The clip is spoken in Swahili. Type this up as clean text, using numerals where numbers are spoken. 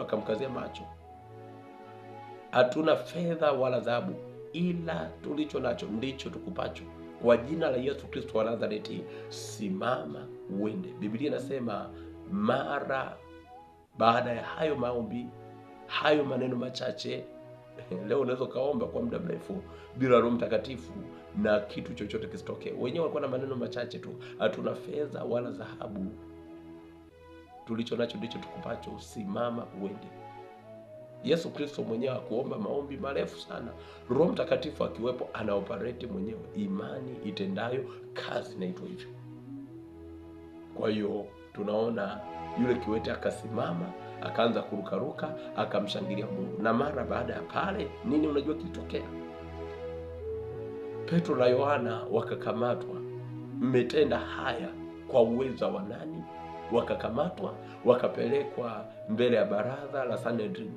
Akamkazia macho, hatuna fedha wala dhahabu, ila tulicho nacho ndicho tukupacho. Kwa jina la Yesu Kristo wa Nazareti, simama uende. Biblia inasema mara baada ya hayo maombi, hayo maneno machache, leo unaweza kaomba kwa muda mrefu bila Roho Mtakatifu na kitu chochote kisitokee. Wenyewe walikuwa na maneno machache tu, hatuna fedha wala dhahabu, tulicho nacho ndicho tukupacho, simama uende. Yesu Kristo mwenyewe akuomba maombi marefu sana, Roho Mtakatifu akiwepo ana operate mwenyewe, imani itendayo kazi inaitwa hivyo. Kwa hiyo tunaona yule kiwete akasimama, akaanza kurukaruka, akamshangilia Mungu. Na mara baada ya pale, nini unajua kilitokea? Petro na Yohana wakakamatwa. Mmetenda haya kwa uwezo wa nani? Wakakamatwa, wakapelekwa mbele ya baraza la Sanhedrin.